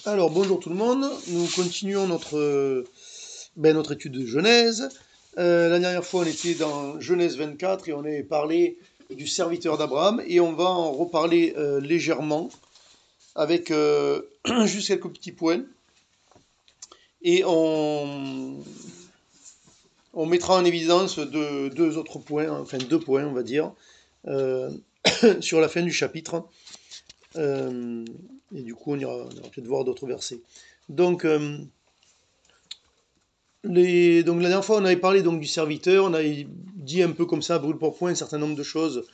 Alors, bonjour tout le monde. Nous continuons notre étude de Genèse. La dernière fois, on était dans Genèse 24 et on avait parlé du serviteur d'Abraham. Et on va en reparler légèrement avec juste quelques petits points. Et on mettra en évidence deux autres points, enfin 2 points, on va dire, euh, sur la fin du chapitre. Et du coup, on ira peut-être voir d'autres versets. Donc, donc la dernière fois, on avait parlé donc du serviteur, on avait dit un peu comme ça, brûle pour point, un certain nombre de choses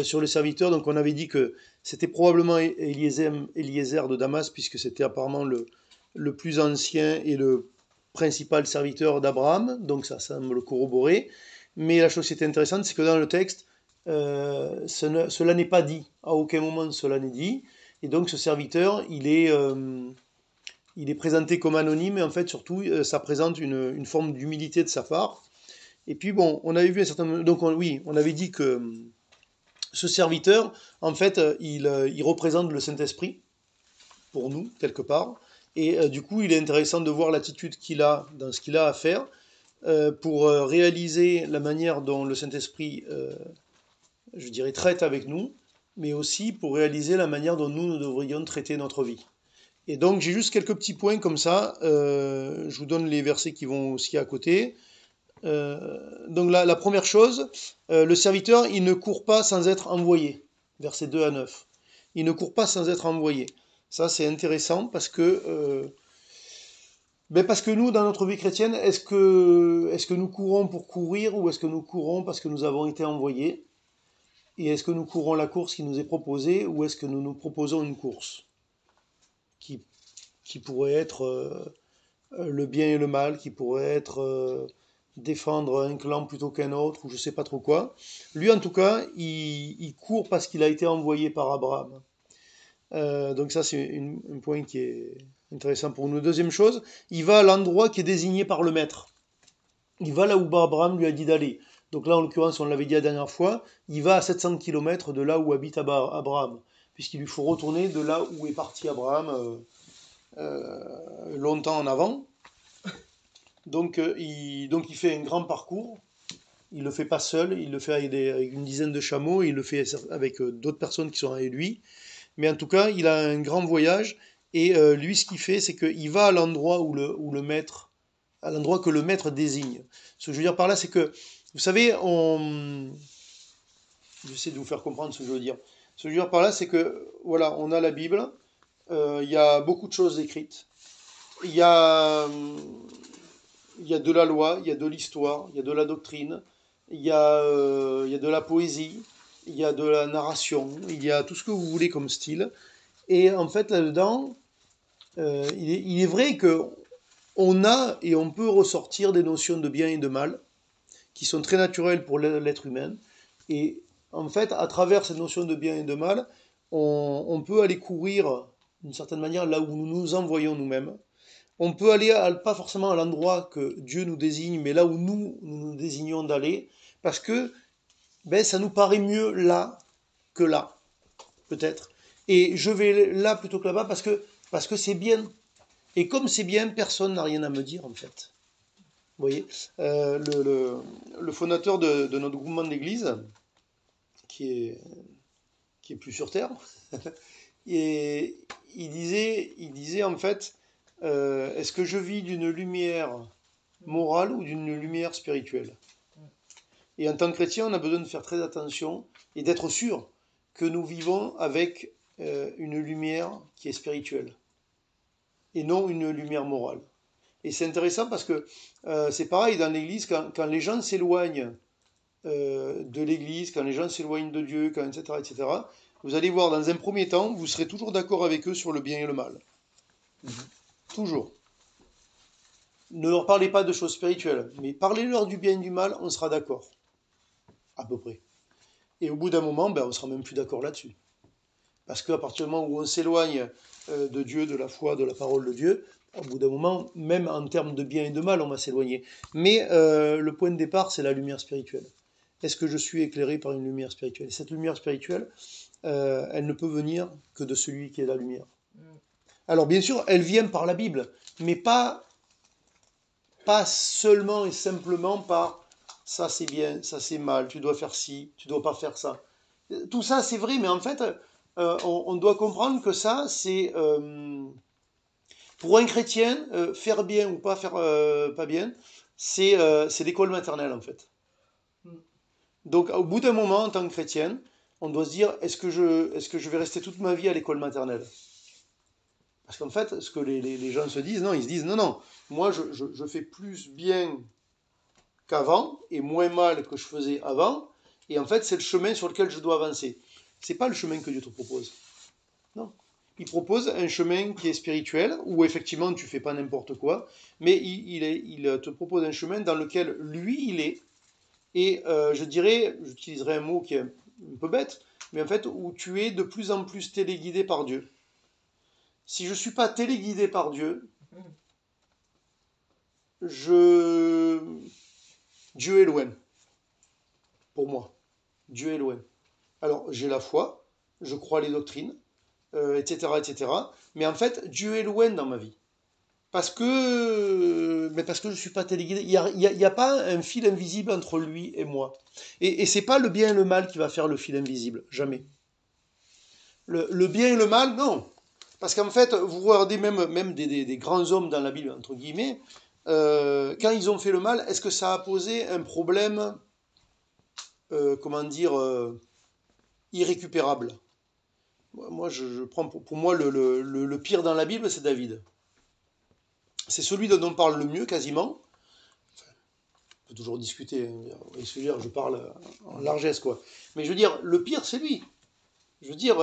sur le serviteur. Donc on avait dit que c'était probablement Eliezer de Damas, puisque c'était apparemment le plus ancien et le principal serviteur d'Abraham, donc ça semble le corroborer. Mais la chose qui était intéressante, c'est que dans le texte, cela n'est pas dit. À aucun moment cela n'est dit. Et donc ce serviteur, il est présenté comme anonyme, et en fait, surtout, ça présente une forme d'humilité de sa part. Et puis, bon, on avait vu un certain nombre. Donc, oui, on avait dit que ce serviteur, en fait, il représente le Saint-Esprit, pour nous, quelque part. Et du coup, il est intéressant de voir l'attitude qu'il a dans ce qu'il a à faire pour réaliser la manière dont le Saint-Esprit, je dirais, traite avec nous, mais aussi pour réaliser la manière dont nous devrions traiter notre vie. Et donc j'ai juste quelques petits points comme ça. Je vous donne les versets qui vont aussi à côté. Donc la première chose, le serviteur, il ne court pas sans être envoyé. Versets 2 à 9. Il ne court pas sans être envoyé. Ça, c'est intéressant parce que nous, dans notre vie chrétienne, est-ce que nous courons pour courir ou est-ce que nous courons parce que nous avons été envoyés? Et est-ce que nous courons la course qui nous est proposée ou est-ce que nous nous proposons une course qui, qui pourrait être le bien et le mal, qui pourrait être défendre un clan plutôt qu'un autre, ou je sais pas trop quoi. Lui, en tout cas, il court parce qu'il a été envoyé par Abraham. Donc ça, c'est un point qui est intéressant pour nous. Deuxième chose, il va à l'endroit qui est désigné par le maître. Il va là où Abraham lui a dit d'aller. Donc là, en l'occurrence, on l'avait dit la dernière fois, il va à 700 km de là où habite Abraham, puisqu'il lui faut retourner de là où est parti Abraham longtemps en avant. Donc il fait un grand parcours. Il ne le fait pas seul, il le fait avec une dizaine de chameaux, il le fait avec d'autres personnes qui sont avec lui. Mais en tout cas, il a un grand voyage. Et lui, ce qu'il fait, c'est qu'il va à l'endroit où le maître, à l'endroit que le maître désigne. Ce que je veux dire par là, c'est que, vous savez, j'essaie de vous faire comprendre ce que je veux dire. Ce que je veux dire par là, c'est que, voilà, on a la Bible, il y a beaucoup de choses écrites. Il y a, il y a de la loi, il y a de l'histoire, il y a de la doctrine, il y a de la poésie, il y a de la narration, il y a tout ce que vous voulez comme style. Et en fait, là-dedans, il est vrai que on a et on peut ressortir des notions de bien et de mal qui sont très naturelles pour l'être humain. Et en fait, à travers ces notions de bien et de mal, on peut aller courir d'une certaine manière là où nous nous envoyons nous-mêmes. On peut aller pas forcément à l'endroit que Dieu nous désigne, mais là où nous désignons d'aller, parce que ça nous paraît mieux là que là, peut-être. Et je vais là plutôt que là-bas parce que c'est bien. Et comme c'est bien, personne n'a rien à me dire, en fait. Vous voyez, le fondateur de notre groupement d'église, qui est, qui est plus sur Terre, et il disait en fait, est-ce que je vis d'une lumière morale ou d'une lumière spirituelle? Et en tant que chrétien, on a besoin de faire très attention et d'être sûr que nous vivons avec une lumière qui est spirituelle et non une lumière morale. Et c'est intéressant parce que c'est pareil dans l'Église, quand les gens s'éloignent de l'Église, quand les gens s'éloignent de Dieu, etc., etc., vous allez voir, dans un premier temps, vous serez toujours d'accord avec eux sur le bien et le mal. Toujours. Ne leur parlez pas de choses spirituelles, mais parlez-leur du bien et du mal, on sera d'accord. À peu près. Et au bout d'un moment, on ne sera même plus d'accord là-dessus. Parce qu'à partir du moment où on s'éloigne de Dieu, de la foi, de la parole de Dieu, au bout d'un moment, même en termes de bien et de mal, on va s'éloigner. Mais le point de départ, c'est la lumière spirituelle. Est-ce que je suis éclairé par une lumière spirituelle? Et cette lumière spirituelle, elle ne peut venir que de celui qui est la lumière. Alors bien sûr, elles viennent par la Bible, mais pas seulement et simplement par ça c'est bien, ça c'est mal, tu dois faire ci, tu dois pas faire ça. Tout ça c'est vrai, mais en fait, on doit comprendre que ça c'est pour un chrétien, faire bien ou pas faire pas bien, c'est l'école maternelle en fait. Donc au bout d'un moment, en tant que chrétien, on doit se dire est-ce que je vais rester toute ma vie à l'école maternelle? Parce qu'en fait, ce que les gens se disent, non, ils se disent non, non, moi je fais plus bien qu'avant et moins mal que je faisais avant, et en fait c'est le chemin sur lequel je dois avancer. C'est pas le chemin que Dieu te propose. Non. Il propose un chemin qui est spirituel, où effectivement tu fais pas n'importe quoi, mais il te propose un chemin dans lequel lui il est, et je dirais, j'utiliserai un mot qui est un peu bête, mais en fait où tu es de plus en plus téléguidé par Dieu. Si je ne suis pas téléguidé par Dieu, je... Dieu est loin, pour moi. Dieu est loin. Alors, j'ai la foi, je crois les doctrines, etc., etc. Mais en fait, Dieu est loin dans ma vie. Parce que je ne suis pas téléguidé. Il y a pas un fil invisible entre lui et moi. Et c'est pas le bien et le mal qui va faire le fil invisible, jamais. Le bien et le mal, non. Parce qu'en fait, vous regardez même des grands hommes dans la Bible, entre guillemets, quand ils ont fait le mal, est-ce que ça a posé un problème, comment dire, irrécupérable? Moi, je prends pour moi le pire dans la Bible, c'est David. C'est celui dont on parle le mieux, quasiment. On peut toujours discuter, hein, je parle en largesse, quoi. Mais je veux dire, le pire, c'est lui. Je veux dire,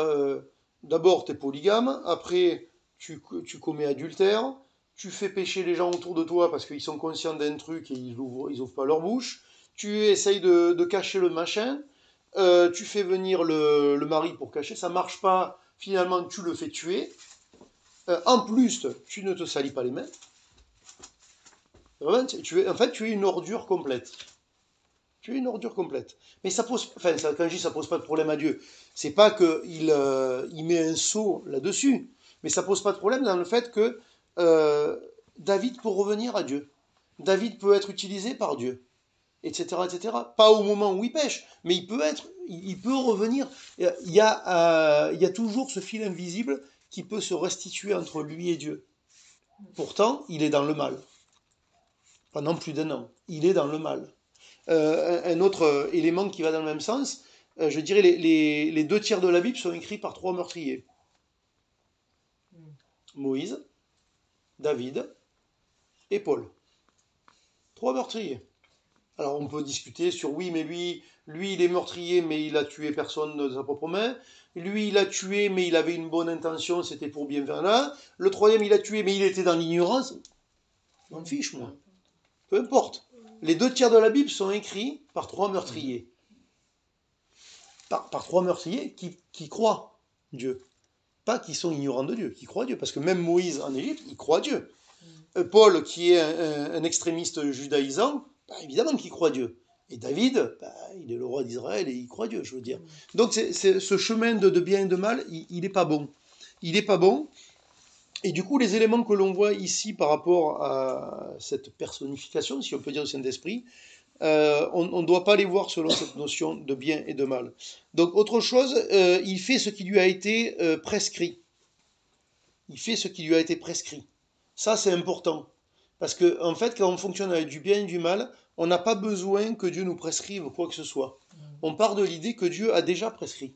d'abord, tu es polygame, après, tu commets adultère, tu fais pécher les gens autour de toi parce qu'ils sont conscients d'un truc et ils ouvrent pas leur bouche, tu essayes de cacher le machin, tu fais venir le mari pour cacher, ça marche pas, finalement, tu le fais tuer. En plus, tu ne te salis pas les mains. Vraiment, en fait, tu es une ordure complète. Tu es une ordure complète. Mais ça pose, enfin, quand je dis ça pose pas de problème à Dieu, c'est pas qu'il il met un sceau là-dessus, mais ça pose pas de problème dans le fait que euh, David peut revenir à Dieu. David peut être utilisé par Dieu, etc., etc. Pas au moment où il pêche, mais il peut revenir. Il y a toujours ce fil invisible qui peut se restituer entre lui et Dieu. Pourtant, il est dans le mal. Pendant plus d'un an, il est dans le mal. Un autre élément qui va dans le même sens, je dirais les deux tiers de la Bible sont écrits par trois meurtriers. Moïse, David et Paul. Trois meurtriers. Alors on peut discuter sur oui, mais lui il est meurtrier, mais il a tué personne de sa propre main. Lui il a tué, mais il avait une bonne intention, c'était pour bien faire là. Le troisième il a tué, mais il était dans l'ignorance. Je m'en fiche moi. Peu importe. Les deux tiers de la Bible sont écrits par trois meurtriers. Par trois meurtriers qui croient Dieu. Pas qui sont ignorants de Dieu, qui croient Dieu. Parce que même Moïse en Égypte, il croit Dieu. Paul, qui est un extrémiste judaïsant, bah, évidemment qu'il croit Dieu. Et David, bah, il est le roi d'Israël et il croit Dieu, je veux dire. Donc ce chemin de bien et de mal, il n'est pas bon. Il n'est pas bon. Et du coup, les éléments que l'on voit ici par rapport à cette personnification, si on peut dire, du Saint-Esprit, on ne doit pas les voir selon cette notion de bien et de mal. Donc, autre chose, il fait ce qui lui a été prescrit. Il fait ce qui lui a été prescrit. Ça, c'est important. Parce que, en fait, quand on fonctionne avec du bien et du mal, on n'a pas besoin que Dieu nous prescrive quoi que ce soit. On part de l'idée que Dieu a déjà prescrit.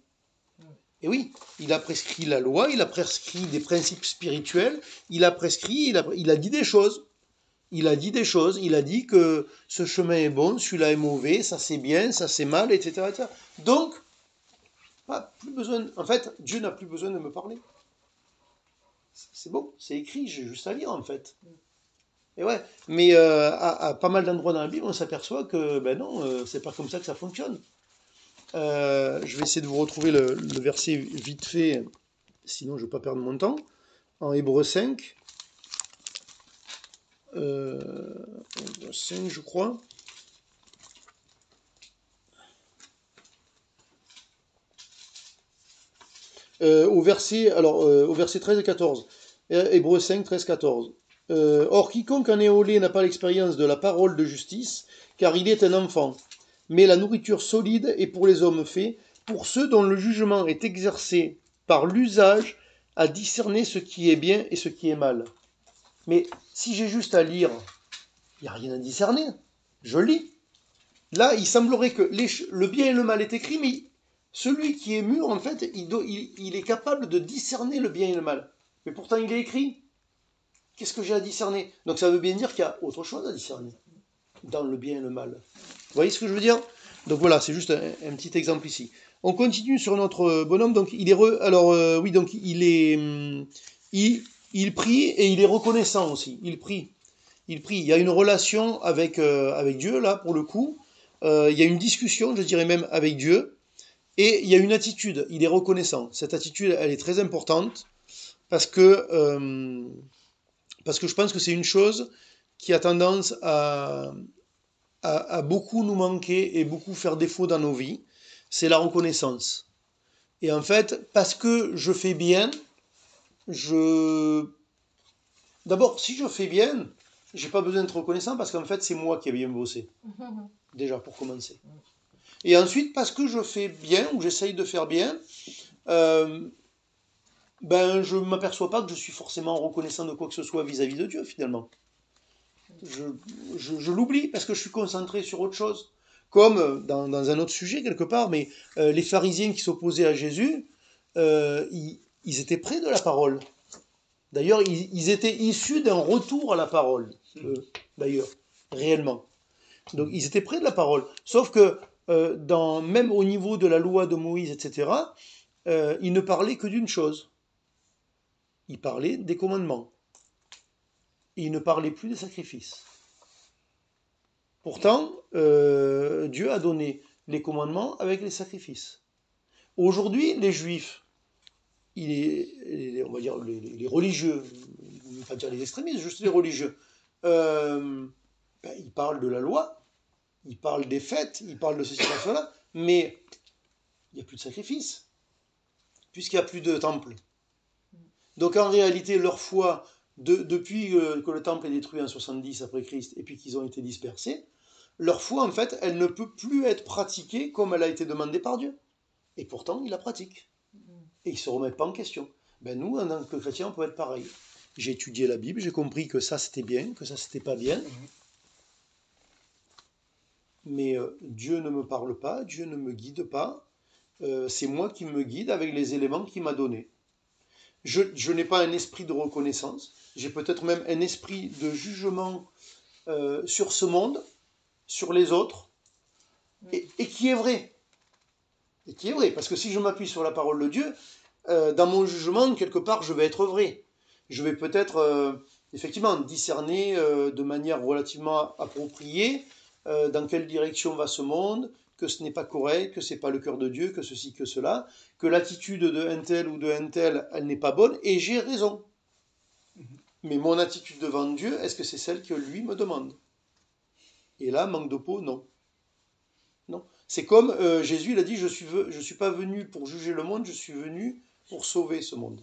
Et oui, il a prescrit la loi, il a prescrit des principes spirituels, il a prescrit, il a dit des choses. Il a dit des choses, il a dit que ce chemin est bon, celui-là est mauvais, ça c'est bien, ça c'est mal, etc., etc. Donc, pas plus besoin. En fait, Dieu n'a plus besoin de me parler. C'est bon, c'est écrit, j'ai juste à lire en fait. Et ouais, mais à pas mal d'endroits dans la Bible, on s'aperçoit que ben non, c'est pas comme ça que ça fonctionne. Je vais essayer de vous retrouver le verset vite fait, sinon je ne vais pas perdre mon temps. En Hébreux 5, Hébreux 5 je crois. Au verset 13 et 14. Hébreux 5, 13, 14. Or, quiconque en est au lait n'a pas l'expérience de la parole de justice, car il est un enfant. Mais la nourriture solide est pour les hommes faits, pour ceux dont le jugement est exercé par l'usage à discerner ce qui est bien et ce qui est mal. Mais si j'ai juste à lire, il n'y a rien à discerner. Je lis. Là, il semblerait que le bien et le mal est écrit, mais celui qui est mûr, en fait, il est capable de discerner le bien et le mal. Mais pourtant, il est écrit. Qu'est-ce que j'ai à discerner? Donc ça veut bien dire qu'il y a autre chose à discerner dans le bien et le mal. Vous voyez ce que je veux dire? Donc voilà, c'est juste un petit exemple ici. On continue sur notre bonhomme. Donc il est oui, donc il prie et il est reconnaissant aussi. Il prie. Il y a une relation avec Dieu là pour le coup. Il y a une discussion, je dirais même, avec Dieu. Et il y a une attitude. Il est reconnaissant. Cette attitude, elle est très importante parce que je pense que c'est une chose qui a tendance à beaucoup nous manquer et beaucoup faire défaut dans nos vies, c'est la reconnaissance. Et en fait, parce que je fais bien, d'abord, si je fais bien, j'ai pas besoin d'être reconnaissant parce qu'en fait, c'est moi qui ai bien bossé. Déjà, pour commencer. Et ensuite, parce que je fais bien, ou j'essaye de faire bien, je ne m'aperçois pas que je suis forcément reconnaissant de quoi que ce soit vis-à-vis de Dieu, finalement. Je l'oublie parce que je suis concentré sur autre chose. Comme dans un autre sujet, quelque part, mais les pharisiens qui s'opposaient à Jésus, ils étaient près de la parole. D'ailleurs, ils étaient issus d'un retour à la parole, d'ailleurs, réellement. Donc, ils étaient près de la parole. Sauf que, même au niveau de la loi de Moïse, etc., ils ne parlaient que d'une chose. Ils parlaient des commandements. Et ils ne parlaient plus des sacrifices. Pourtant, Dieu a donné les commandements avec les sacrifices. Aujourd'hui, les juifs, on va dire les religieux, on ne veut pas dire les extrémistes, juste les religieux, ils parlent de la loi, ils parlent des fêtes, ils parlent de ceci, de cela, mais il n'y a plus de sacrifices, puisqu'il n'y a plus de temple. Donc en réalité, leur foi, depuis que le temple est détruit en 70 après Christ, et puis qu'ils ont été dispersés, leur foi, en fait, elle ne peut plus être pratiquée comme elle a été demandée par Dieu. Et pourtant, ils la pratiquent. Et ils ne se remettent pas en question. Nous, en tant que chrétiens, on peut être pareil. J'ai étudié la Bible, j'ai compris que ça c'était bien, que ça c'était pas bien. Mais Dieu ne me parle pas, Dieu ne me guide pas. C'est moi qui me guide avec les éléments qu'il m'a donnés. Je n'ai pas un esprit de reconnaissance, j'ai peut-être même un esprit de jugement sur ce monde, sur les autres, et qui est vrai. Et qui est vrai, parce que si je m'appuie sur la parole de Dieu, dans mon jugement, quelque part, je vais être vrai. Je vais peut-être, effectivement, discerner de manière relativement appropriée dans quelle direction va ce monde, que ce n'est pas correct, que ce n'est pas le cœur de Dieu, que ceci, que cela, que l'attitude de un tel ou de un tel, elle n'est pas bonne, et j'ai raison. Mais mon attitude devant Dieu, est-ce que c'est celle que lui me demande? Et là, manque de peau, non. Non. C'est comme Jésus, il a dit, je suis pas venu pour juger le monde, je suis venu pour sauver ce monde.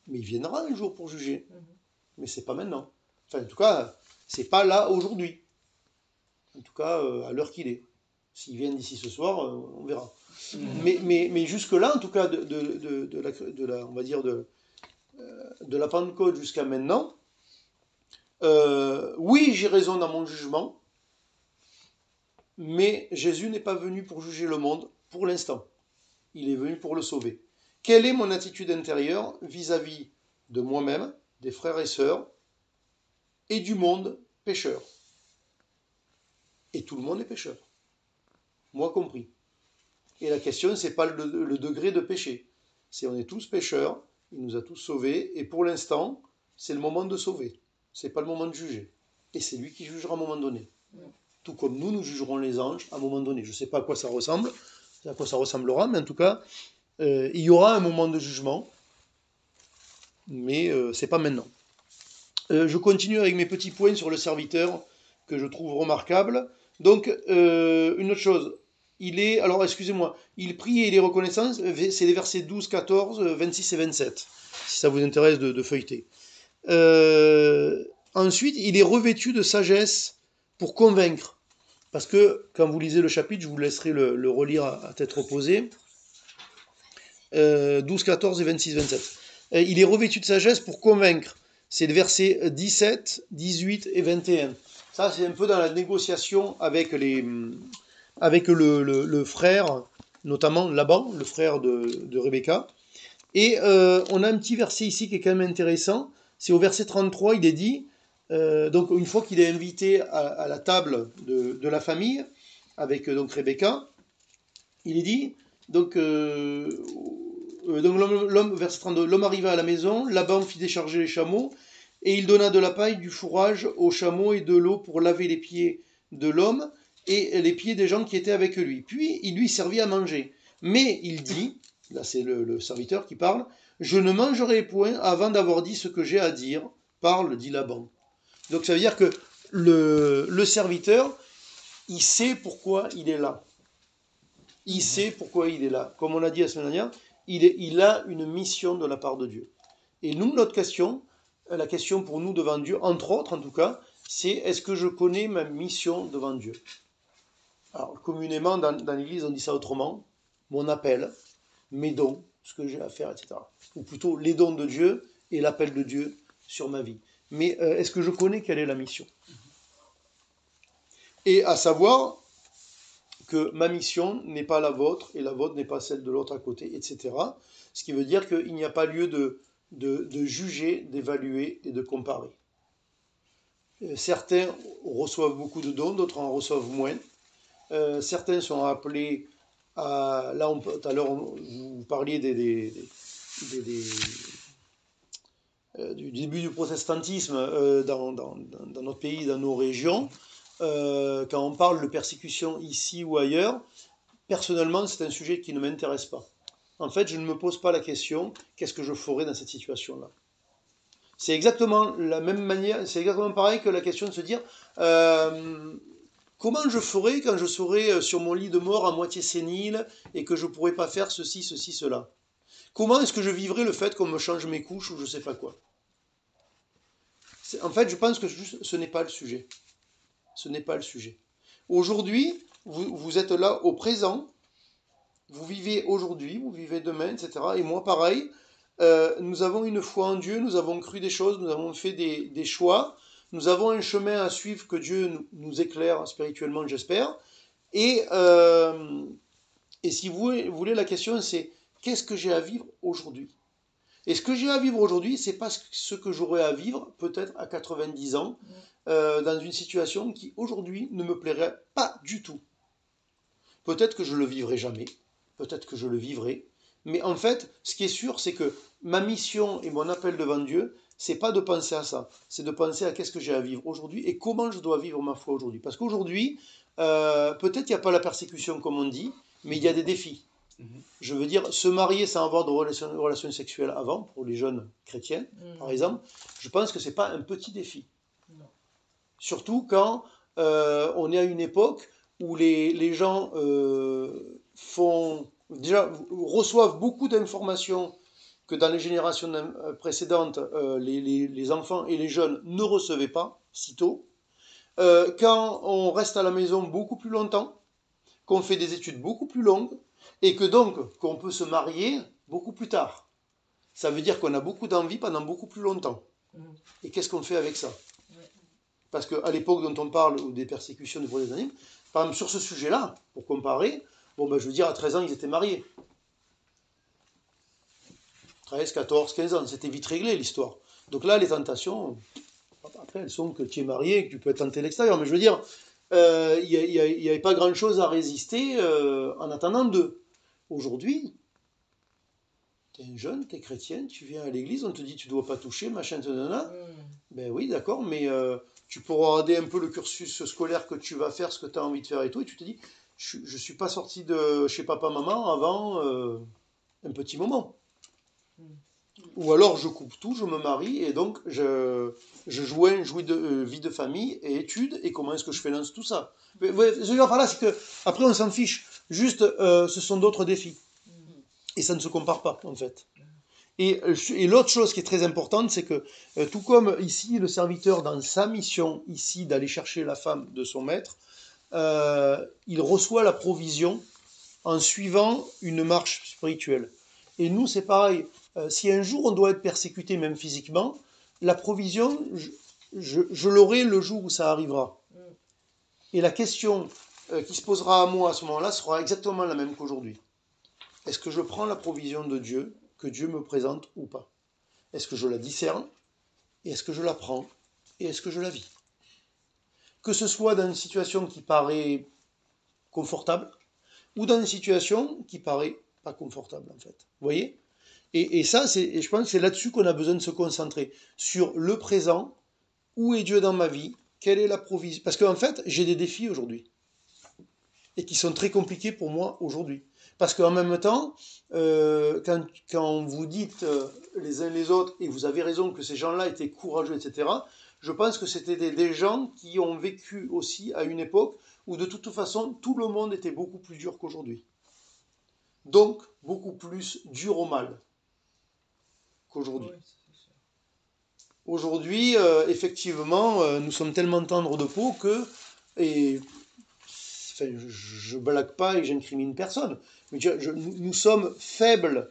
Mais il viendra un jour pour juger. Mais c'est pas maintenant. Enfin, en tout cas, c'est pas là aujourd'hui. En tout cas, à l'heure qu'il est. S'il vient d'ici ce soir, on verra. Mais jusque-là, en tout cas, on va dire de la Pentecôte jusqu'à maintenant, oui, j'ai raison dans mon jugement, mais Jésus n'est pas venu pour juger le monde pour l'instant. Il est venu pour le sauver. Quelle est mon attitude intérieure vis-à-vis de moi-même, des frères et sœurs, et du monde pécheur? Et tout le monde est pécheur. Moi compris. Et la question, c'est pas le degré de péché. C'est on est tous pécheurs, il nous a tous sauvés, et pour l'instant, c'est le moment de sauver. C'est pas le moment de juger. Et c'est lui qui jugera à un moment donné. Tout comme nous jugerons les anges à un moment donné. Je ne sais pas à quoi ça ressemble, à quoi ça ressemblera, mais en tout cas, il y aura un moment de jugement, mais c'est pas maintenant. Je continue avec mes petits points sur le serviteur que je trouve remarquable. Donc, une autre chose, alors excusez-moi, il prie et il est reconnaissant, c'est les versets 12, 14, 26 et 27, si ça vous intéresse de feuilleter. Ensuite, il est revêtu de sagesse pour convaincre. Parce que quand vous lisez le chapitre, je vous laisserai le relire à tête reposée, 12, 14 et 26, 27. Il est revêtu de sagesse pour convaincre. C'est le verset 17, 18 et 21. Ça, c'est un peu dans la négociation avec le frère, notamment Laban, le frère de Rebecca. Et on a un petit verset ici qui est quand même intéressant. C'est au verset 33, il est dit, donc une fois qu'il est invité à la table de la famille, avec donc Rebecca, il est dit, donc verset 32, l'homme arriva à la maison, Laban fit décharger les chameaux, et il donna de la paille, du fourrage aux chameaux et de l'eau pour laver les pieds de l'homme et les pieds des gens qui étaient avec lui. Puis il lui servit à manger. Mais il dit, là c'est le serviteur qui parle, je ne mangerai point avant d'avoir dit ce que j'ai à dire, parle, dit Laban. Donc ça veut dire que le serviteur, il sait pourquoi il est là. Il sait pourquoi il est là. Comme on l'a dit la semaine dernière, il a une mission de la part de Dieu. Et nous, notre question, la question pour nous devant Dieu, entre autres en tout cas, c'est est-ce que je connais ma mission devant Dieu? Alors, communément, dans l'Église, on dit ça autrement, mon appel, mes dons, ce que j'ai à faire, etc. Ou plutôt les dons de Dieu et l'appel de Dieu sur ma vie. Mais est-ce que je connais quelle est la mission? Et à savoir que ma mission n'est pas la vôtre et la vôtre n'est pas celle de l'autre à côté, etc. Ce qui veut dire qu'il n'y a pas lieu de juger, d'évaluer et de comparer. Certains reçoivent beaucoup de dons, d'autres en reçoivent moins. Certains sont appelés à... Là, tout à l'heure, vous parliez du début du protestantisme dans notre pays, dans nos régions. Quand on parle de persécution ici ou ailleurs, personnellement, c'est un sujet qui ne m'intéresse pas. En fait, je ne me pose pas la question, qu'est-ce que je ferais dans cette situation-là? C'est exactement la même manière, c'est exactement pareil que la question de se dire comment je ferais quand je serais sur mon lit de mort à moitié sénile et que je ne pourrais pas faire ceci, ceci, cela. Comment est-ce que je vivrais le fait qu'on me change mes couches ou je ne sais pas quoi? En fait, je pense que ce n'est pas le sujet. Ce n'est pas le sujet. Aujourd'hui, vous êtes là au présent, vous vivez aujourd'hui, vous vivez demain, etc. Et moi, pareil, nous avons une foi en Dieu, nous avons cru des choses, nous avons fait des choix, nous avons un chemin à suivre que Dieu nous éclaire spirituellement, j'espère. Et si vous voulez, la question c'est qu'est-ce que j'ai à vivre aujourd'hui? Et ce que j'ai à vivre aujourd'hui, c'est pas ce que j'aurais à vivre peut-être à 90 ans, dans une situation qui aujourd'hui ne me plairait pas du tout. Peut-être que je le vivrai jamais, peut-être que je le vivrai, mais en fait, ce qui est sûr, c'est que ma mission et mon appel devant Dieu, c'est pas de penser à ça, c'est de penser à qu'est-ce que j'ai à vivre aujourd'hui et comment je dois vivre ma foi aujourd'hui. Parce qu'aujourd'hui, peut-être il n'y a pas la persécution comme on dit, mais il y a des défis. Je veux dire, se marier sans avoir de relations sexuelles avant, pour les jeunes chrétiens, par exemple, je pense que c'est pas un petit défi. Non. Surtout quand on est à une époque où les gens reçoivent beaucoup d'informations que dans les générations précédentes, les enfants et les jeunes ne recevaient pas si tôt. Quand on reste à la maison beaucoup plus longtemps, qu'on fait des études beaucoup plus longues, et que donc qu'on peut se marier beaucoup plus tard. Ça veut dire qu'on a beaucoup d'envie pendant beaucoup plus longtemps. Et qu'est-ce qu'on fait avec ça? Parce qu'à l'époque dont on parle, ou des persécutions de des animes, par exemple sur ce sujet-là, pour comparer, bon ben je veux dire, à 13 ans, ils étaient mariés. 13, 14, 15 ans, c'était vite réglé l'histoire. Donc là, les tentations, après, elles sont que tu es marié, que tu peux tenter l'extérieur. Mais je veux dire, il n'y avait pas grand-chose à résister en attendant d'eux. Aujourd'hui, tu es un jeune, tu es chrétien, tu viens à l'église, on te dit tu ne dois pas toucher, machin, ben oui, d'accord, mais tu pourras regarder un peu le cursus scolaire que tu vas faire, ce que tu as envie de faire et tout, et tu te dis, je ne suis pas sorti de chez papa-maman avant un petit moment. Ou alors je coupe tout, je me marie, et donc je jouis de vie de famille et études, et comment est-ce que je finance tout ça? Mais, ce que je veux dire par là, c'est que après on s'en fiche. Juste, ce sont d'autres défis. Et ça ne se compare pas, en fait. Et l'autre chose qui est très importante, c'est que tout comme ici, le serviteur, dans sa mission ici d'aller chercher la femme de son maître, il reçoit la provision en suivant une marche spirituelle. Et nous, c'est pareil. Si un jour on doit être persécuté, même physiquement, la provision, je l'aurai le jour où ça arrivera. Et la question qui se posera à moi à ce moment-là sera exactement la même qu'aujourd'hui. Est-ce que je prends la provision de Dieu, que Dieu me présente ou pas? Est-ce que je la discerne? Et est-ce que je la prends? Et est-ce que je la vis? Que ce soit dans une situation qui paraît confortable, ou dans une situation qui paraît pas confortable, en fait. Vous voyez? Et ça, je pense que c'est là-dessus qu'on a besoin de se concentrer. Sur le présent, où est Dieu dans ma vie? Quelle est la provision? Parce qu'en fait, j'ai des défis aujourd'hui. Et qui sont très compliqués pour moi aujourd'hui. Parce qu'en même temps, quand vous dites les uns les autres, et vous avez raison que ces gens-là étaient courageux, etc., je pense que c'était des gens qui ont vécu aussi à une époque où de toute façon, tout le monde était beaucoup plus dur qu'aujourd'hui. Donc, beaucoup plus dur au mal qu'aujourd'hui. Oui. Aujourd'hui, effectivement, nous sommes tellement tendres de peau que, et enfin, je blague pas et j'incrimine personne, mais nous sommes faibles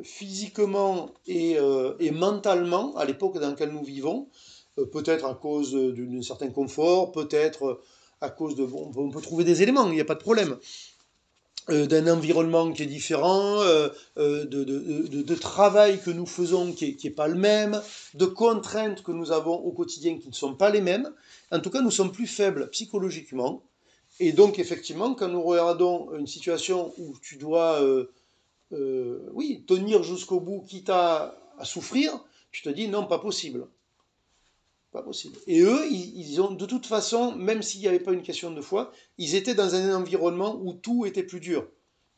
physiquement et mentalement à l'époque dans laquelle nous vivons, peut-être à cause d'un certain confort, peut-être à cause de... Bon, on peut trouver des éléments, il n'y a pas de problème. D'un environnement qui est différent, de travail que nous faisons qui est pas le même, de contraintes que nous avons au quotidien qui ne sont pas les mêmes. En tout cas, nous sommes plus faibles psychologiquement. Et donc, effectivement, quand nous regardons une situation où tu dois, oui, tenir jusqu'au bout, quitte à souffrir, tu te dis non, pas possible. Pas possible. Et eux, ils ont, de toute façon, même s'il n'y avait pas une question de foi, ils étaient dans un environnement où tout était plus dur.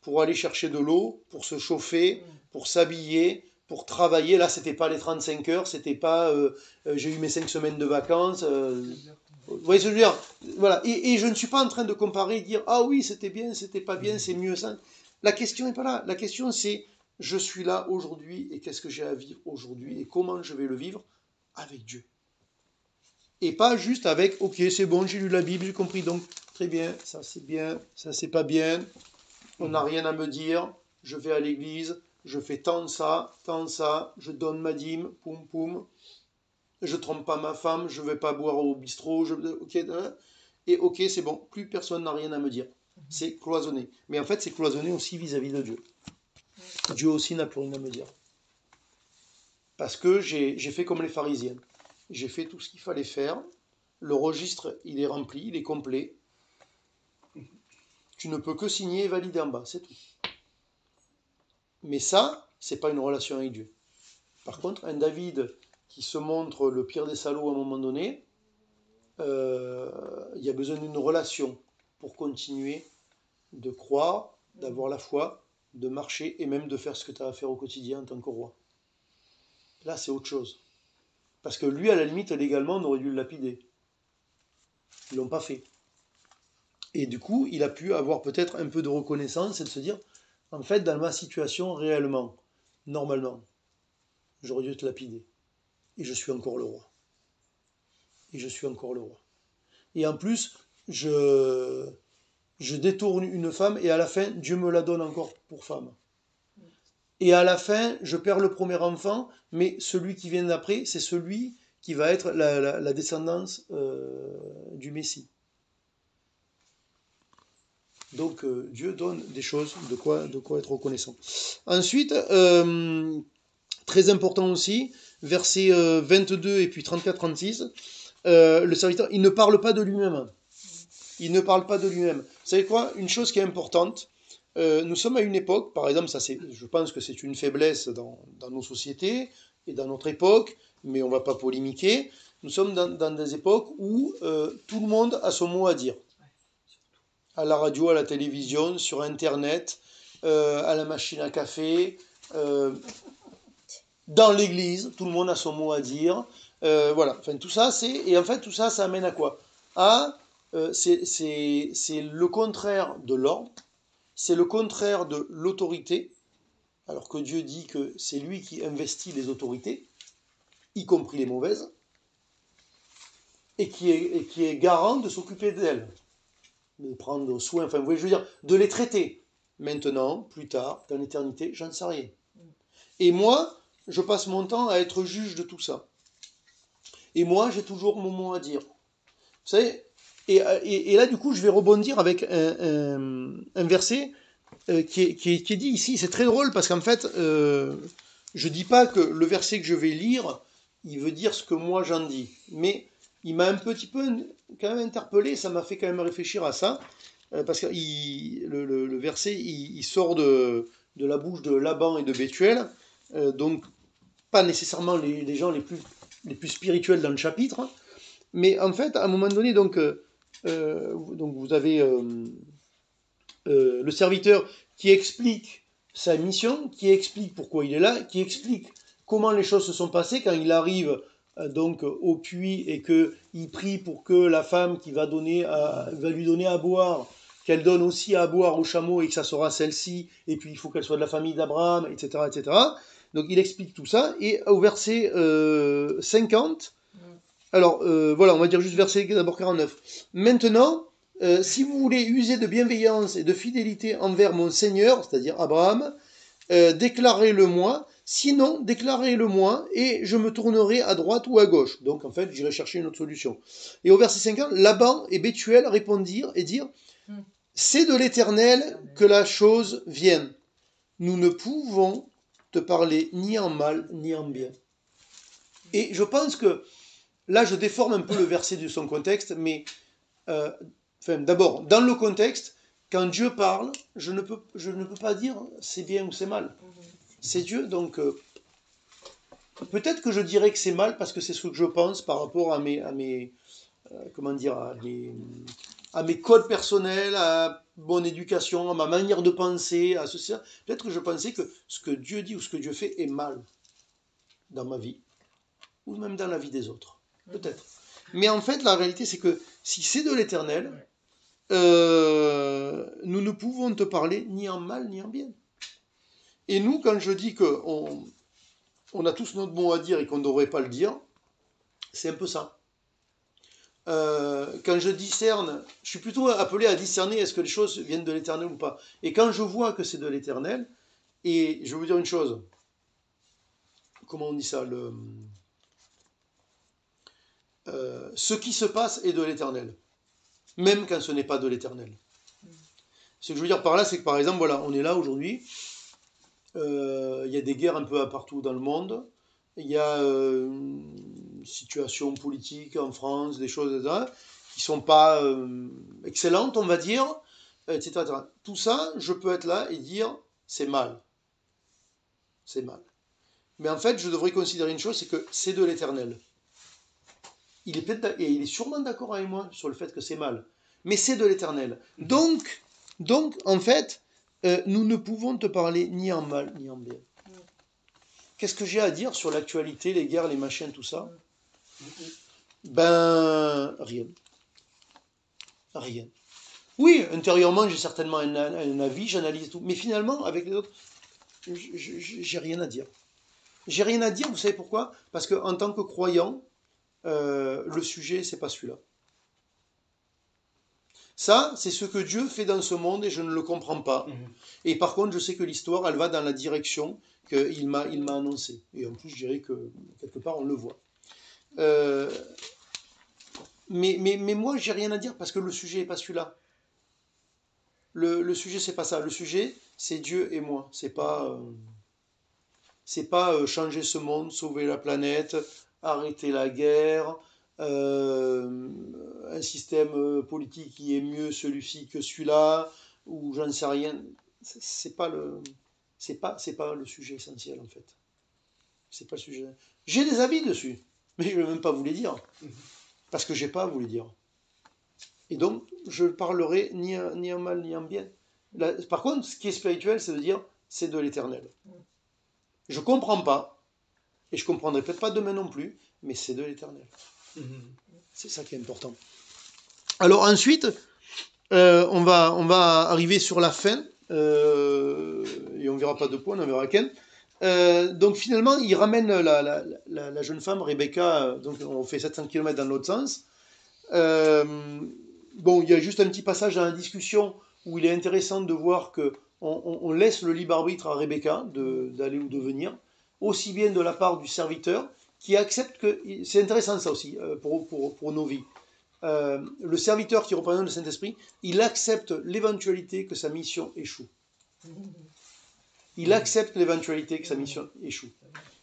Pour aller chercher de l'eau, pour se chauffer, pour s'habiller, pour travailler. Là, c'était pas les 35 heures, c'était pas j'ai eu mes 5 semaines de vacances. Vous voyez ce que je veux dire? Voilà. Et je ne suis pas en train de comparer et dire ah oui, c'était bien, c'était pas bien, c'est mieux ça. La question n'est pas là. La question, c'est je suis là aujourd'hui et qu'est-ce que j'ai à vivre aujourd'hui et comment je vais le vivre avec Dieu. Et pas juste avec, ok, c'est bon, j'ai lu la Bible, j'ai compris, donc très bien, ça c'est pas bien, on n'a rien à me dire, je vais à l'église, je fais tant ça, je donne ma dîme, poum poum, je trompe pas ma femme, je vais pas boire au bistrot, ok, et ok, c'est bon, plus personne n'a rien à me dire. C'est cloisonné. Mais en fait, c'est cloisonné aussi vis-à-vis de Dieu. Dieu aussi n'a plus rien à me dire. Parce que j'ai fait comme les pharisiens. J'ai fait tout ce qu'il fallait faire. Le registre, il est rempli, il est complet. Tu ne peux que signer et valider en bas, c'est tout. Mais ça, c'est pas une relation avec Dieu. Par contre, un David qui se montre le pire des salauds à un moment donné, il y a besoin d'une relation pour continuer de croire, d'avoir la foi, de marcher et même de faire ce que tu as à faire au quotidien en tant que roi. Là, c'est autre chose. Parce que lui, à la limite, légalement, on aurait dû le lapider. Ils l'ont pas fait. Et du coup, il a pu avoir peut-être un peu de reconnaissance et de se dire, en fait, dans ma situation, réellement, normalement, j'aurais dû te lapider. Et je suis encore le roi. Et je suis encore le roi. Et en plus, je détourne une femme et à la fin, Dieu me la donne encore pour femme. Et à la fin, je perds le premier enfant, mais celui qui vient d'après, c'est celui qui va être la descendance du Messie. Donc Dieu donne des choses, de quoi être reconnaissant. Ensuite, très important aussi, versets 22 et puis 34-36, le serviteur, il ne parle pas de lui-même. Il ne parle pas de lui-même. Vous savez quoi? Une chose qui est importante, nous sommes à une époque, par exemple, je pense que c'est une faiblesse dans nos sociétés et dans notre époque, mais on ne va pas polémiquer. Nous sommes dans des époques où tout le monde a son mot à dire. À la radio, à la télévision, sur Internet, à la machine à café, dans l'église, tout le monde a son mot à dire. Voilà, enfin tout ça, et en fait tout ça, ça amène à quoi? C'est le contraire de l'ordre, c'est le contraire de l'autorité, alors que Dieu dit que c'est lui qui investit les autorités, y compris les mauvaises, et qui est garant de s'occuper d'elles, de prendre soin, enfin, vous voyez, je veux dire, de les traiter. Maintenant, plus tard, dans l'éternité, j'en sais rien. Et moi, je passe mon temps à être juge de tout ça. Et moi, j'ai toujours mon mot à dire. Vous savez, et là, du coup, je vais rebondir avec un verset qui est dit ici. C'est très drôle parce qu'en fait, je ne dis pas que le verset que je vais lire, il veut dire ce que moi j'en dis. Mais il m'a un petit peu quand même interpellé, ça m'a fait quand même réfléchir à ça. Parce que le verset, il sort de la bouche de Laban et de Bethuel. Donc, pas nécessairement les gens les plus spirituels dans le chapitre. Hein. Mais en fait, à un moment donné, donc vous avez le serviteur qui explique sa mission, qui explique pourquoi il est là, qui explique comment les choses se sont passées quand il arrive donc au puits et qu'il prie pour que la femme qui va lui donner à boire, qu'elle donne aussi à boire au chameau et que ça sera celle-ci, et puis il faut qu'elle soit de la famille d'Abraham, etc., etc. Donc il explique tout ça, et au verset 50, alors voilà, on va dire juste verset d'abord 49. Maintenant, si vous voulez user de bienveillance et de fidélité envers mon Seigneur, c'est-à-dire Abraham, déclarez-le-moi, sinon déclarez-le-moi et je me tournerai à droite ou à gauche. Donc en fait, j'irai chercher une autre solution. Et au verset 50, Laban et Bethuel répondirent et dirent, c'est de l'Éternel que la chose vienne. Nous ne pouvons te parler ni en mal ni en bien. Et je pense que là, je déforme un peu le verset de son contexte, mais d'abord, dans le contexte, quand Dieu parle, je ne peux pas dire c'est bien ou c'est mal. C'est Dieu, donc peut-être que je dirais que c'est mal parce que c'est ce que je pense par rapport à mes comment dire, à mes codes personnels, à mon éducation, à ma manière de penser, à ceci. Peut-être que je pensais que ce que Dieu dit ou ce que Dieu fait est mal dans ma vie, ou même dans la vie des autres. Peut-être. Mais en fait, la réalité, c'est que si c'est de l'Éternel, nous ne pouvons te parler ni en mal ni en bien. Et nous, quand je dis qu'on a tous notre mot à dire et qu'on ne devrait pas le dire, c'est un peu ça. Quand je discerne, je suis plutôt appelé à discerner est-ce que les choses viennent de l'Éternel ou pas. Et quand je vois que c'est de l'Éternel, et je vais vous dire une chose, comment on dit ça, ce qui se passe est de l'Éternel, même quand ce n'est pas de l'Éternel. Ce que je veux dire par là, c'est que par exemple, voilà, on est là aujourd'hui, il y a des guerres un peu partout dans le monde, il y a une situation politique en France, des choses là, qui ne sont pas excellentes, on va dire, etc., etc. Tout ça, je peux être là et dire, c'est mal. C'est mal. Mais en fait, je devrais considérer une chose, c'est que c'est de l'Éternel. Il est sûrement d'accord avec moi sur le fait que c'est mal. Mais c'est de l'Éternel. Donc, en fait, nous ne pouvons te parler ni en mal, ni en bien. Qu'est-ce que j'ai à dire sur l'actualité, les guerres, les machins, tout ça? Ben, rien. Rien. Oui, intérieurement, j'ai certainement un avis, j'analyse tout. Mais finalement, avec les autres, j'ai rien à dire. J'ai rien à dire, vous savez pourquoi? Parce qu'en tant que croyant, le sujet, c'est pas celui-là. Ça, c'est ce que Dieu fait dans ce monde et je ne le comprends pas. Et par contre, je sais que l'histoire, elle va dans la direction qu'il m'a annoncée. Et en plus, je dirais que quelque part, on le voit. Mais moi, j'ai rien à dire parce que le sujet n'est pas celui-là. Le sujet, c'est pas ça. Le sujet, c'est Dieu et moi. C'est pas changer ce monde, sauver la planète, arrêter la guerre, un système politique qui est mieux celui-ci que celui-là, ou j'en sais rien. C'est pas le sujet essentiel en fait. C'est pas le sujet. J'ai des avis dessus, mais je ne vais même pas vous les dire parce que j'ai pas à vous les dire. Et donc, je parlerai ni en mal ni en bien. Là, par contre, ce qui est spirituel, c'est de dire c'est de l'Éternel. Je ne comprends pas, et je ne comprendrai peut-être pas demain non plus, mais c'est de l'Éternel. C'est ça qui est important. Alors ensuite, on va arriver sur la fin Et on ne verra pas deux points, on en verra qu'un. Donc finalement, il ramène la jeune femme, Rebecca, donc on fait 700 km dans l'autre sens. Bon, il y a juste un petit passage dans la discussion où il est intéressant de voir que on laisse le libre arbitre à Rebecca d'aller ou de venir, aussi bien de la part du serviteur, qui accepte que... C'est intéressant ça aussi, pour nos vies. Le serviteur qui représente le Saint-Esprit, il accepte l'éventualité que sa mission échoue. Il accepte l'éventualité que sa mission échoue.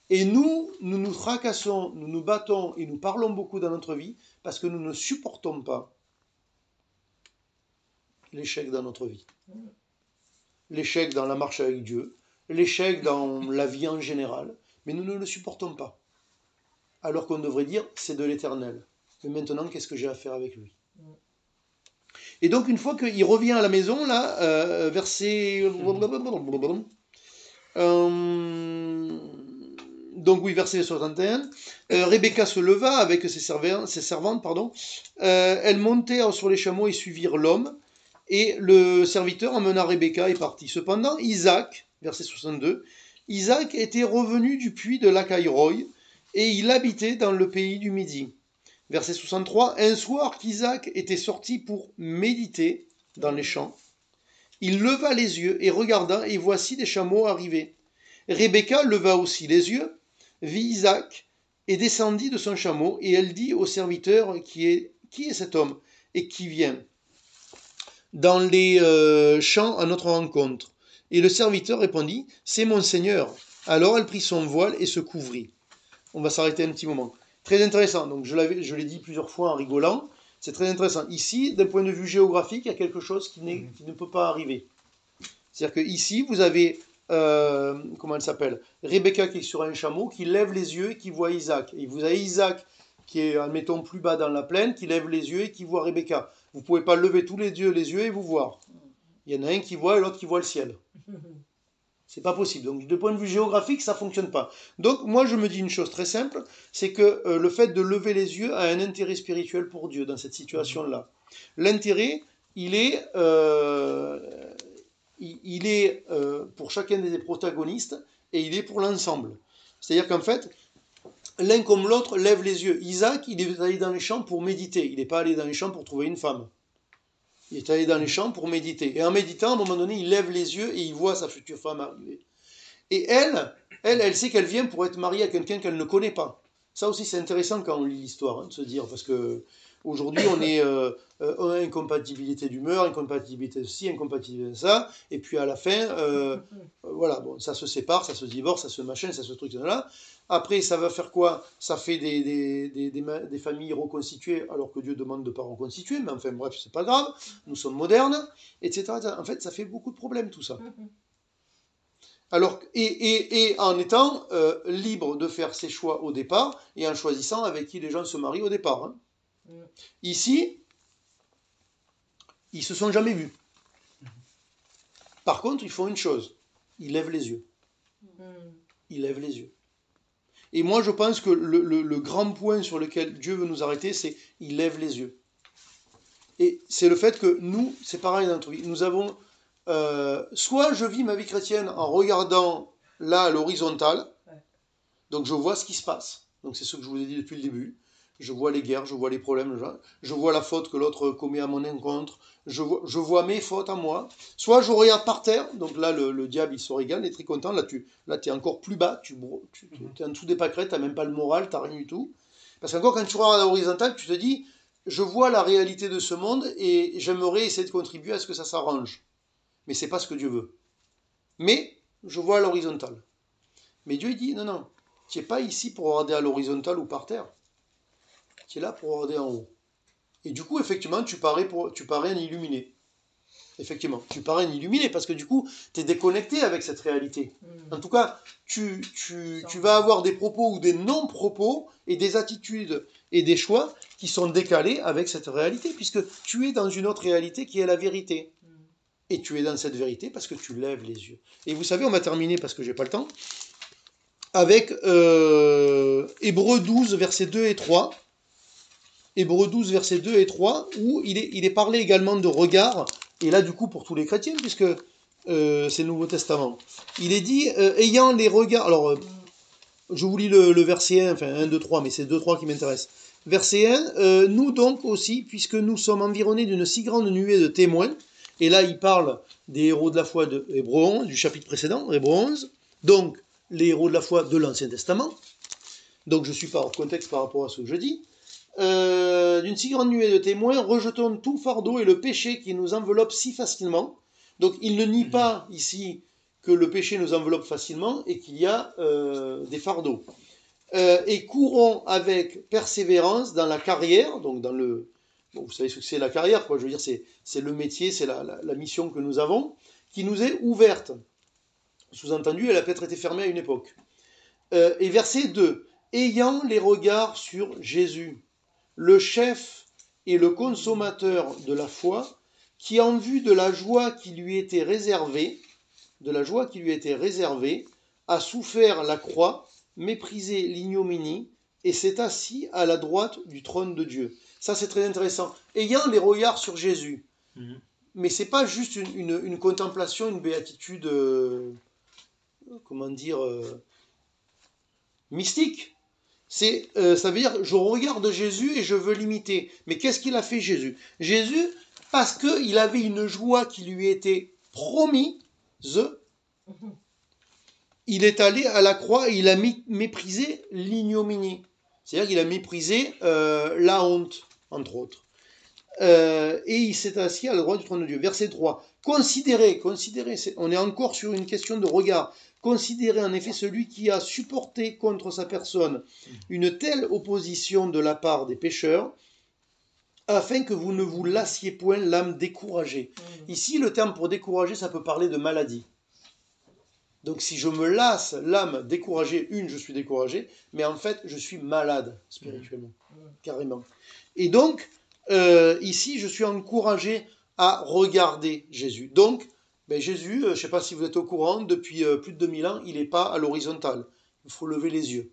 Et nous nous fracassons, nous nous battons et nous parlons beaucoup dans notre vie parce que nous ne supportons pas l'échec dans notre vie. L'échec dans la marche avec Dieu, l'échec dans la vie en général, mais nous ne le supportons pas. Alors qu'on devrait dire, c'est de l'éternel. Mais maintenant, qu'est-ce que j'ai à faire avec lui? Et donc, une fois qu'il revient à la maison, là, verset... donc oui, verset 61, Rebecca se leva avec ses servantes, elles montèrent sur les chameaux et suivirent l'homme, et le serviteur emmena Rebecca et partit. Cependant, Isaac, verset 62, Isaac était revenu du puits de Lacaïroï, et il habitait dans le pays du Midi. Verset 63, un soir qu'Isaac était sorti pour méditer dans les champs, il leva les yeux et regarda, et voici des chameaux arriver. Rebecca leva aussi les yeux, vit Isaac, et descendit de son chameau, et elle dit au serviteur, qui est cet homme, et qui vient dans les champs à notre rencontre? Et le serviteur répondit, c'est mon Seigneur. Alors elle prit son voile et se couvrit. On va s'arrêter un petit moment. Très intéressant, donc je l'ai dit plusieurs fois en rigolant, c'est très intéressant. Ici, d'un point de vue géographique, il y a quelque chose qui ne peut pas arriver. C'est-à-dire que ici, vous avez, comment elle s'appelle, Rebecca qui est sur un chameau, qui lève les yeux et qui voit Isaac. Et vous avez Isaac qui est, admettons, plus bas dans la plaine, qui lève les yeux et qui voit Rebecca. Vous ne pouvez pas lever tous les yeux et vous voir. Il y en a un qui voit et l'autre qui voit le ciel. C'est pas possible. Donc, de point de vue géographique, ça fonctionne pas. Donc, moi, je me dis une chose très simple, c'est que le fait de lever les yeux a un intérêt spirituel pour Dieu dans cette situation-là. L'intérêt, il est pour chacun des protagonistes et il est pour l'ensemble. C'est-à-dire qu'en fait, l'un comme l'autre lève les yeux. Isaac, il est allé dans les champs pour méditer. Il n'est pas allé dans les champs pour trouver une femme. Il est allé dans les champs pour méditer. Et en méditant, à un moment donné, il lève les yeux et il voit sa future femme arriver. Et elle sait qu'elle vient pour être mariée à quelqu'un qu'elle ne connaît pas. Ça aussi, c'est intéressant quand on lit l'histoire, de se dire, parce que aujourd'hui, on est incompatibilité d'humeur, incompatibilité de ci, incompatibilité de ça, et puis à la fin, voilà, bon, ça se sépare, ça se divorce, ça se machin, ça se truc là. Après, ça va faire quoi? Ça fait des familles reconstituées, alors que Dieu demande de ne pas reconstituer, mais enfin bref, c'est pas grave, nous sommes modernes, etc. En fait, ça fait beaucoup de problèmes tout ça. Alors, et en étant libre de faire ses choix au départ, et en choisissant avec qui les gens se marient au départ. Hein. Ici, ils se sont jamais vus. Par contre, ils font une chose, ils lèvent les yeux. Ils lèvent les yeux. Et moi, je pense que le grand point sur lequel Dieu veut nous arrêter, c'est il lève les yeux. Et c'est le fait que nous, c'est pareil dans notre vie, nous avons... soit je vis ma vie chrétienne en regardant là à l'horizontale, donc je vois ce qui se passe, donc c'est ce que je vous ai dit depuis le début, je vois les guerres, je vois les problèmes, je vois la faute que l'autre commet à mon encontre, je vois mes fautes à moi, soit je regarde par terre, donc là le diable il se régale, il est très content, là tu es encore plus bas, tu es en dessous des pâquerettes, tu n'as même pas le moral, tu n'as rien du tout, parce qu'encore quand tu regardes à l'horizontale, tu te dis, je vois la réalité de ce monde et j'aimerais essayer de contribuer à ce que ça s'arrange. Mais c'est pas ce que Dieu veut. Mais je vois à l'horizontale. Mais Dieu dit, non, tu n'es pas ici pour regarder à l'horizontale ou par terre. Tu es là pour regarder en haut. Et du coup, effectivement, tu parais un illuminé. Effectivement, tu parais un illuminé parce que du coup, tu es déconnecté avec cette réalité. En tout cas, tu vas avoir des propos ou des non-propos et des attitudes et des choix qui sont décalés avec cette réalité puisque tu es dans une autre réalité qui est la vérité. Et tu es dans cette vérité parce que tu lèves les yeux. Et vous savez, on va terminer parce que j'ai pas le temps, avec Hébreux 12, versets 2 et 3. Hébreux 12, versets 2 et 3, où il est parlé également de regard, et là du coup pour tous les chrétiens, puisque c'est le Nouveau Testament. Il est dit, ayant les regards... Alors, je vous lis le verset 1, enfin 1, 2, 3, mais c'est 2, 3 qui m'intéressent. Verset 1, nous donc aussi, puisque nous sommes environnés d'une si grande nuée de témoins, et là il parle des héros de la foi de Hébreux 11, du chapitre précédent, Hébreux 11, donc les héros de la foi de l'Ancien Testament, donc je suis pas hors contexte par rapport à ce que je dis, d'une si grande nuée de témoins, rejetons tout fardeau et le péché qui nous enveloppe si facilement. Donc il ne nie pas ici que le péché nous enveloppe facilement et qu'il y a des fardeaux. Et courons avec persévérance dans la carrière, donc dans le... Bon, vous savez ce que c'est la carrière, quoi. Je veux dire, c'est le métier, c'est la mission que nous avons, qui nous est ouverte. Sous-entendu, elle a peut-être été fermée à une époque. Et verset 2, ayant les regards sur Jésus, le chef et le consommateur de la foi, qui en vue de la joie qui lui était réservée, a souffert la croix, méprisé l'ignominie, et s'est assis à la droite du trône de Dieu. Ça, c'est très intéressant. Ayant les regards sur Jésus. Mais c'est pas juste une contemplation, une béatitude, mystique. Ça veut dire, je regarde Jésus et je veux l'imiter. Mais qu'est-ce qu'il a fait Jésus? Jésus, parce qu'il avait une joie qui lui était promise, il est allé à la croix et il a méprisé l'ignominie. C'est-à-dire qu'il a méprisé la honte, entre autres. Et il s'est assis à la droite du trône de Dieu. Verset 3. Considérez, on est encore sur une question de regard. Considérez en effet celui qui a supporté contre sa personne une telle opposition de la part des pécheurs, afin que vous ne vous lassiez point l'âme découragée. Ici, le terme pour décourager, ça peut parler de maladie. Donc si je me lasse l'âme découragée, je suis découragé, mais en fait, je suis malade spirituellement, carrément. Et donc, ici, je suis encouragé à regarder Jésus. Donc, Jésus, je ne sais pas si vous êtes au courant, depuis plus de 2000 ans, il n'est pas à l'horizontale. Il faut lever les yeux.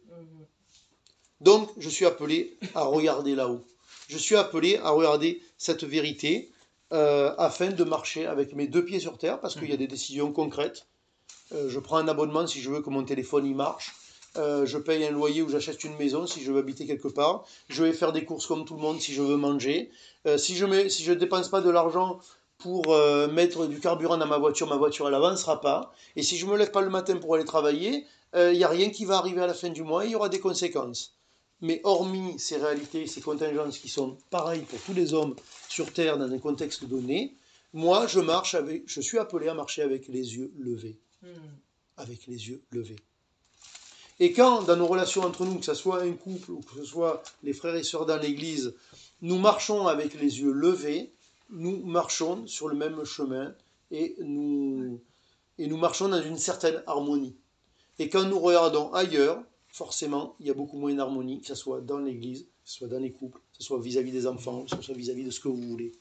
Donc, je suis appelé à regarder là-haut. Je suis appelé à regarder cette vérité afin de marcher avec mes deux pieds sur terre, parce qu'il y a des décisions concrètes. Je prends un abonnement si je veux que mon téléphone y marche. Je paye un loyer ou j'achète une maison si je veux habiter quelque part. Je vais faire des courses comme tout le monde si je veux manger. Si je ne dépense pas de l'argent pour mettre du carburant dans ma voiture elle n'avancera pas. Et si je ne me lève pas le matin pour aller travailler, il n'y a rien qui va arriver à la fin du mois et il y aura des conséquences. Mais hormis ces réalités, ces contingences qui sont pareilles pour tous les hommes sur Terre dans un contexte donné, moi je suis appelé à marcher avec les yeux levés. Avec les yeux levés. Et quand, dans nos relations entre nous, que ce soit un couple ou que ce soit les frères et sœurs dans l'église, nous marchons avec les yeux levés, nous marchons sur le même chemin et nous marchons dans une certaine harmonie. Et quand nous regardons ailleurs, forcément, il y a beaucoup moins d'harmonie, que ce soit dans l'église, que ce soit dans les couples, que ce soit vis-à-vis des enfants, que ce soit vis-à-vis de ce que vous voulez.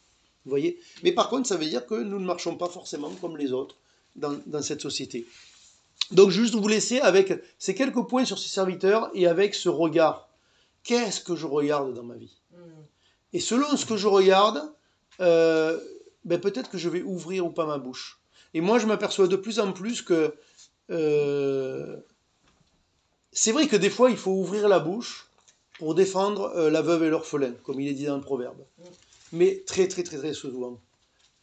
Vous voyez? Mais par contre, ça veut dire que nous ne marchons pas forcément comme les autres dans cette société. Donc juste vous laisser avec ces quelques points sur ces serviteurs et avec ce regard. Qu'est-ce que je regarde dans ma vie? Et selon ce que je regarde, peut-être que je vais ouvrir ou pas ma bouche. Et moi je m'aperçois de plus en plus que c'est vrai que des fois il faut ouvrir la bouche pour défendre la veuve et l'orphelin, comme il est dit dans le proverbe. Mais très très très très souvent,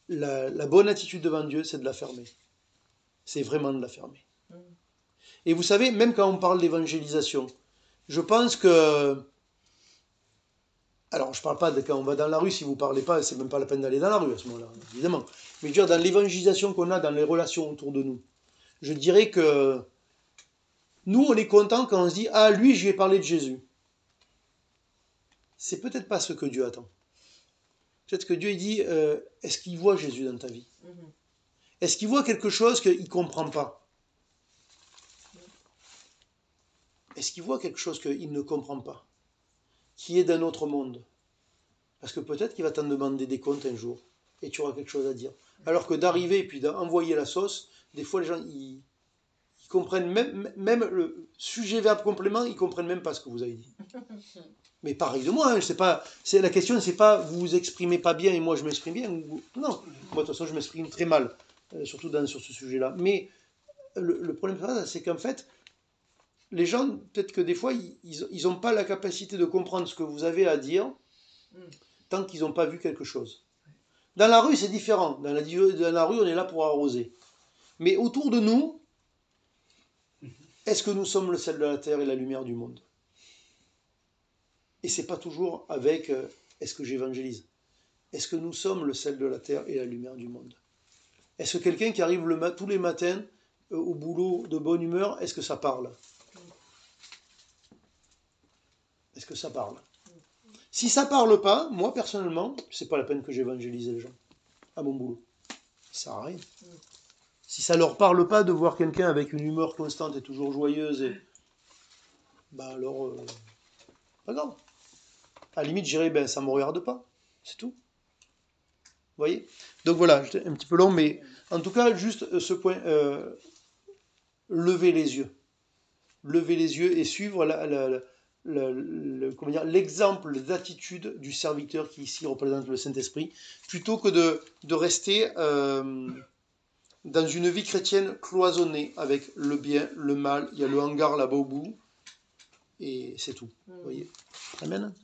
la bonne attitude devant Dieu, c'est de la fermer. C'est vraiment de la fermer. Et vous savez, même quand on parle d'évangélisation, je pense que... Alors, je ne parle pas de quand on va dans la rue, si vous ne parlez pas, c'est même pas la peine d'aller dans la rue à ce moment-là, évidemment. Mais je veux dire, dans l'évangélisation qu'on a dans les relations autour de nous, je dirais que nous, on est content quand on se dit « Ah, lui, je lui ai parlé de Jésus ». C'est peut-être pas ce que Dieu attend. Peut-être que Dieu il dit est-ce qu'il voit Jésus dans ta vie? Est-ce qu'il voit quelque chose qu'il ne comprend pas? Est-ce qu'il voit quelque chose qu'il ne comprend pas, qui est d'un autre monde? Parce que peut-être qu'il va t'en demander des comptes un jour, et tu auras quelque chose à dire. Alors que d'arriver et puis d'envoyer la sauce, des fois les gens, ils comprennent même le sujet, verbe, complément, ils comprennent même pas ce que vous avez dit. Mais pareil de moi, la question c'est pas vous vous exprimez pas bien et moi je m'exprime bien. Non, moi de toute façon je m'exprime très mal. surtout sur ce sujet-là. Mais le problème, c'est qu'en fait, les gens, peut-être que des fois, ils n'ont pas la capacité de comprendre ce que vous avez à dire tant qu'ils n'ont pas vu quelque chose. Dans la rue, c'est différent. Dans la rue, on est là pour arroser. Mais autour de nous, est-ce que nous sommes le sel de la terre et la lumière du monde? Et c'est pas toujours avec est-ce que j'évangélise? Est-ce que nous sommes le sel de la terre et la lumière du monde? Est-ce que quelqu'un qui arrive tous les matins au boulot de bonne humeur, est-ce que ça parle? Est-ce que ça parle? Si ça parle pas, moi personnellement, c'est pas la peine que j'évangélise les gens à mon boulot. Ça sert à rien. Si ça leur parle pas de voir quelqu'un avec une humeur constante et toujours joyeuse, bah alors, pas grave. À la limite, je dirais, ça me regarde pas. C'est tout. Vous voyez? Donc voilà, j'étais un petit peu long, mais en tout cas, juste ce point, lever les yeux. Lever les yeux et suivre l'exemple d'attitude du serviteur qui ici représente le Saint-Esprit, plutôt que de rester dans une vie chrétienne cloisonnée avec le bien, le mal, il y a le hangar là-bas au bout, et c'est tout. Vous voyez? Amen.